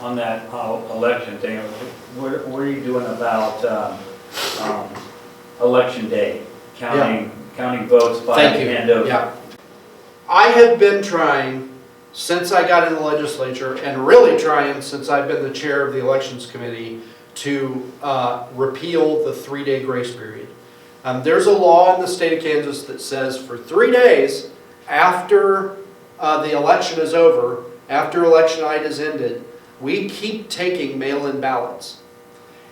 on that election thing, what are you doing about election day? Counting votes by Thank you. hand of... Yeah. I have been trying since I got in the legislature, and really trying since I've been the chair of the elections committee, to repeal the 3-day grace period. There's a law in the state of Kansas that says for 3 days after the election is over, after election night is ended, we keep taking mail-in ballots.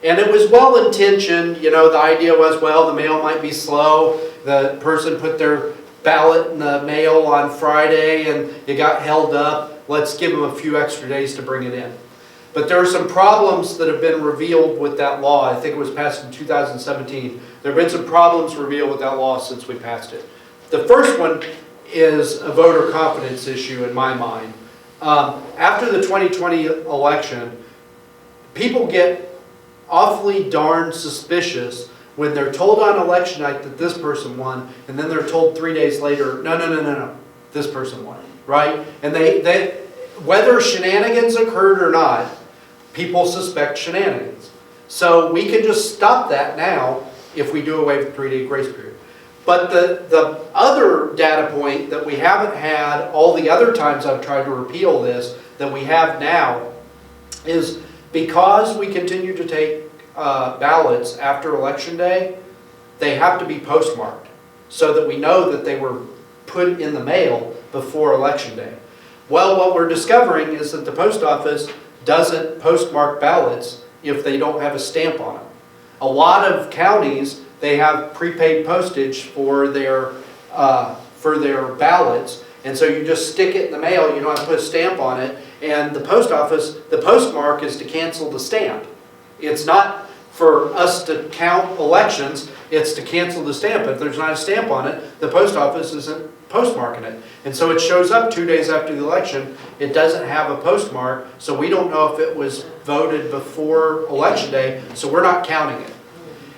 And it was well-intentioned, you know, the idea was, well, the mail might be slow, the person put their ballot in the mail on Friday and it got held up, let's give them a few extra days to bring it in. But there are some problems that have been revealed with that law. I think it was passed in 2017. There have been some problems revealed with that law since we passed it. The first one is a voter confidence issue in my mind. After the 2020 election, people get awfully darn suspicious when they're told on election night that this person won, and then they're told 3 days later, no, this person won, right? And they whether shenanigans occurred or not, people suspect shenanigans. So we can just stop that now if we do away with the 3-day grace period. But the other data point that we haven't had all the other times I've tried to repeal this, that we have now, is because we continue to take ballots after election day, they have to be postmarked so that we know that they were put in the mail before election day. Well, what we're discovering is that the post office doesn't postmark ballots if they don't have a stamp on them. A lot of counties, they have prepaid postage for their ballots, and so you just stick it in the mail, you don't have to put a stamp on it, and the post office, the postmark is to cancel the stamp. It's not for us to count elections, it's to cancel the stamp. If there's not a stamp on it, the post office isn't postmarking it. And so it shows up 2 days after the election, it doesn't have a postmark, so we don't know if it was voted before election day, so we're not counting it.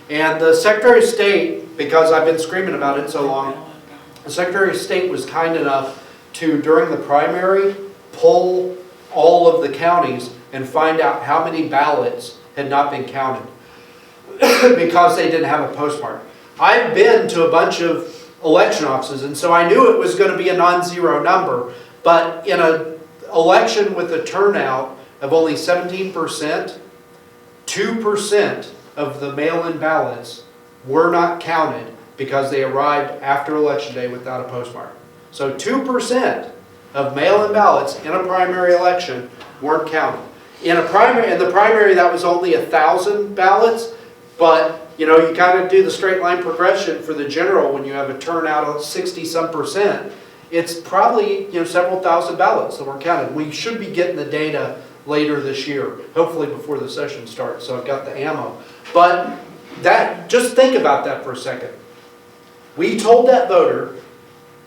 And the Secretary of State, because I've been screaming about it so long, the Secretary of State was kind enough to, during the primary, pull all of the counties and find out how many ballots had not been counted because they didn't have a postmark. I've been to a bunch of election offices, and so I knew it was going to be a non-zero number, but in an election with a turnout of only 17%, 2% of the mail-in ballots were not counted because they arrived after election day without a postmark. So 2% of mail-in ballots in a primary election weren't counted. In the primary, that was only 1,000 ballots, but you know, you kind of do the straight line progression for the general when you have a turnout of 60-some%. It's probably, you know, several thousand ballots that weren't counted. We should be getting the data later this year, hopefully before the session starts. So I've got the ammo. But just think about that for a second. We told that voter,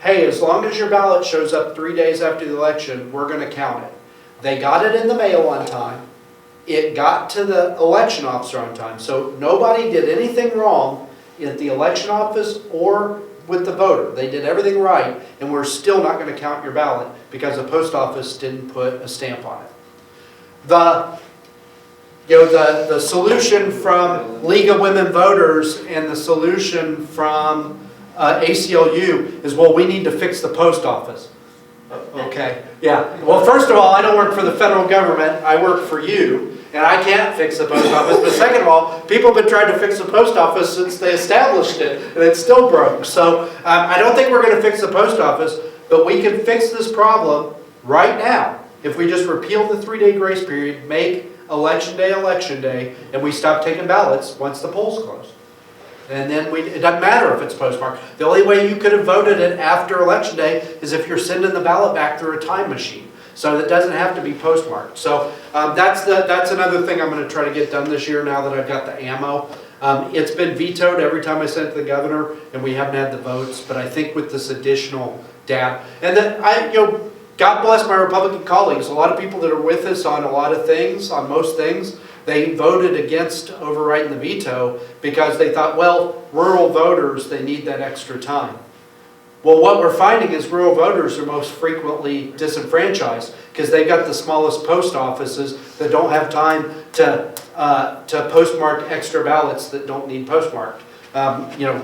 hey, as long as your ballot shows up 3 days after the election, we're going to count it. They got it in the mail on time. It got to the election officer on time. So nobody did anything wrong at the election office or with the voter. They did everything right, and we're still not going to count your ballot because the post office didn't put a stamp on it. The solution from League of Women Voters and the solution from ACLU is, well, we need to fix the post office. Okay, yeah. Well, first of all, I don't work for the federal government. I work for you, and I can't fix the post office. But second of all, people have been trying to fix the post office since they established it, and it's still broke. So I don't think we're going to fix the post office, but we can fix this problem right now if we just repeal the 3-day grace period, make election day, and we stop taking ballots once the polls close. And then it doesn't matter if it's postmarked. The only way you could have voted it after election day is if you're sending the ballot back through a time machine. So it doesn't have to be postmarked. So that's another thing I'm going to try to get done this year now that I've got the ammo. It's been vetoed every time I sent it to the governor, and we haven't had the votes. But I think with this additional data, and then God bless my Republican colleagues. A lot of people that are with us on a lot of things, on most things, they voted against overriding the veto because they thought, well, rural voters, they need that extra time. Well, what we're finding is rural voters are most frequently disenfranchised because they've got the smallest post offices that don't have time to postmark extra ballots that don't need postmarked,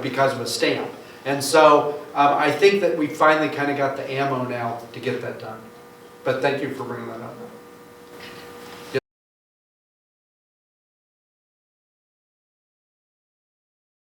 because of a stamp. And so I think that we finally kind of got the ammo now to get that done. But thank you for bringing that up.